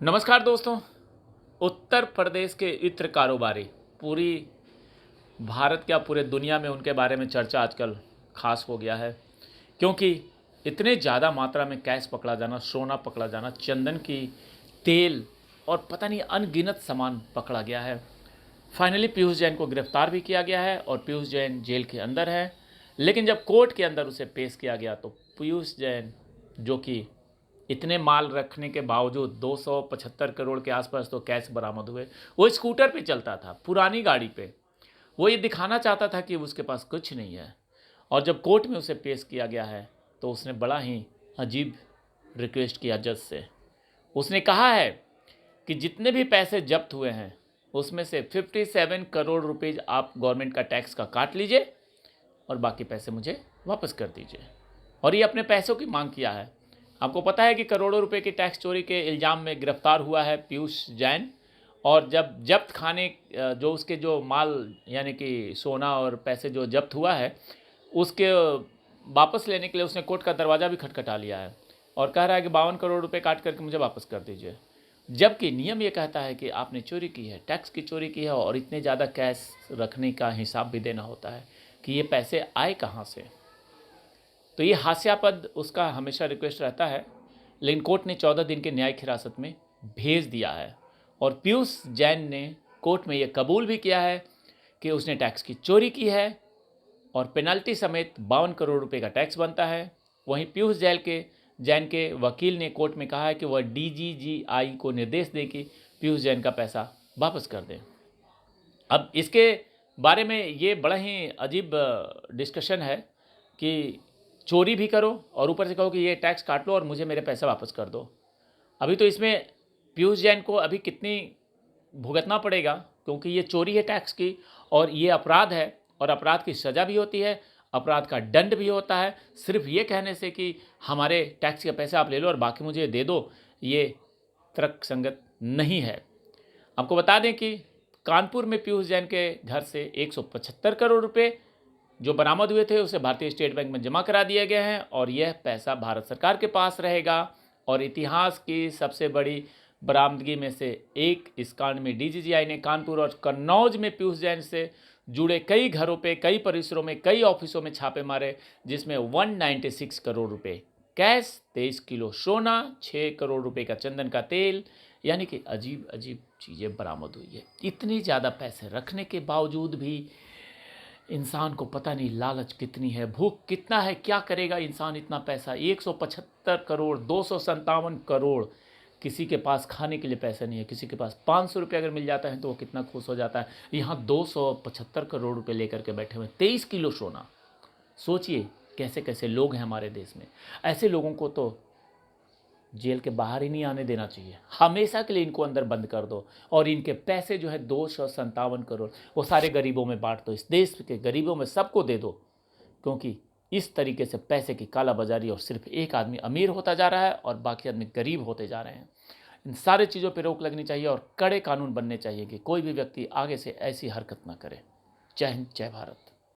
नमस्कार दोस्तों। उत्तर प्रदेश के इत्र कारोबारी पूरी भारत क्या पूरे दुनिया में उनके बारे में चर्चा आजकल खास हो गया है, क्योंकि इतने ज़्यादा मात्रा में कैश पकड़ा जाना, सोना पकड़ा जाना, चंदन की तेल और पता नहीं अनगिनत सामान पकड़ा गया है। फाइनली पीयूष जैन को गिरफ्तार भी किया गया है और पीयूष जैन जेल के अंदर है। लेकिन जब कोर्ट के अंदर उसे पेश किया गया तो पीयूष जैन, जो कि इतने माल रखने के बावजूद 275 करोड़ के आसपास तो कैश बरामद हुए, वो स्कूटर पे चलता था, पुरानी गाड़ी पे। वो ये दिखाना चाहता था कि उसके पास कुछ नहीं है। और जब कोर्ट में उसे पेश किया गया है तो उसने बड़ा ही अजीब रिक्वेस्ट किया जज से। उसने कहा है कि जितने भी पैसे जब्त हुए हैं उसमें से 57 करोड़ रुपए आप गवर्नमेंट का टैक्स का काट लीजिए और बाकी पैसे मुझे वापस कर दीजिए। और ये अपने पैसों की मांग किया है। आपको पता है कि करोड़ों रुपए की टैक्स चोरी के इल्ज़ाम में गिरफ्तार हुआ है पीयूष जैन। और जब जब्त खाने जो उसके जो माल यानी कि सोना और पैसे जो जब्त हुआ है उसके वापस लेने के लिए उसने कोर्ट का दरवाज़ा भी खटखटा लिया है और कह रहा है कि 52 करोड़ रुपए काट करके मुझे वापस कर दीजिए। जबकि नियम ये कहता है कि आपने चोरी की है, टैक्स की चोरी की है और इतने ज़्यादा कैश रखने का हिसाब भी देना होता है कि ये पैसे आए कहाँ से। तो ये हास्यास्पद उसका हमेशा रिक्वेस्ट रहता है। लेकिन कोर्ट ने 14 दिन के न्यायिक हिरासत में भेज दिया है और पीयूष जैन ने कोर्ट में ये कबूल भी किया है कि उसने टैक्स की चोरी की है और पेनल्टी समेत 52 करोड़ रुपए का टैक्स बनता है। वहीं पीयूष जैन के वकील ने कोर्ट में कहा है कि वह डीजीजीआई को निर्देश दें कि पीयूष जैन का पैसा वापस कर दें। अब इसके बारे में ये बड़ा ही अजीब डिस्कशन है कि चोरी भी करो और ऊपर से कहो कि ये टैक्स काट लो और मुझे मेरे पैसे वापस कर दो। अभी तो इसमें पीयूष जैन को अभी कितनी भुगतना पड़ेगा, क्योंकि ये चोरी है टैक्स की और ये अपराध है और अपराध की सज़ा भी होती है, अपराध का दंड भी होता है। सिर्फ ये कहने से कि हमारे टैक्स के पैसे आप ले लो और बाकी मुझे दे दो, ये तर्कसंगत नहीं है। आपको बता दें कि कानपुर में पीयूष जैन के घर से 175 करोड़ रुपए जो बरामद हुए थे उसे भारतीय स्टेट बैंक में जमा करा दिए गए हैं और यह पैसा भारत सरकार के पास रहेगा। और इतिहास की सबसे बड़ी बरामदगी में से एक, इस कांड में डीजीजीआई ने कानपुर और कन्नौज में पीयूष जैन से जुड़े कई घरों पे, कई परिसरों में, कई ऑफिसों में छापे मारे, जिसमें 196 करोड़ रुपए कैश, 23 किलो सोना, 6 करोड़ रुपए का चंदन का तेल, यानी कि अजीब अजीब चीज़ें बरामद हुई है। इतनी ज़्यादा पैसे रखने के बावजूद भी इंसान को पता नहीं लालच कितनी है, भूख कितना है, क्या करेगा इंसान इतना पैसा। 175 करोड़, 257 करोड़। किसी के पास खाने के लिए पैसे नहीं है, किसी के पास 500 रुपये अगर मिल जाता है तो वो कितना खुश हो जाता है। यहाँ 275 करोड़ रुपए लेकर के बैठे हुए, 23 किलो सोना। सोचिए कैसे कैसे लोग हैं हमारे देश में। ऐसे लोगों को तो जेल के बाहर ही नहीं आने देना चाहिए, हमेशा के लिए इनको अंदर बंद कर दो और इनके पैसे जो है 257 करोड़ वो सारे गरीबों में बांट दो, इस देश के गरीबों में सबको दे दो। क्योंकि इस तरीके से पैसे की कालाबाजारी और सिर्फ एक आदमी अमीर होता जा रहा है और बाकी आदमी गरीब होते जा रहे हैं। इन सारे चीज़ों पर रोक लगनी चाहिए और कड़े कानून बनने चाहिए कि कोई भी व्यक्ति आगे से ऐसी हरकत ना करे। जय हिंद, जय भारत।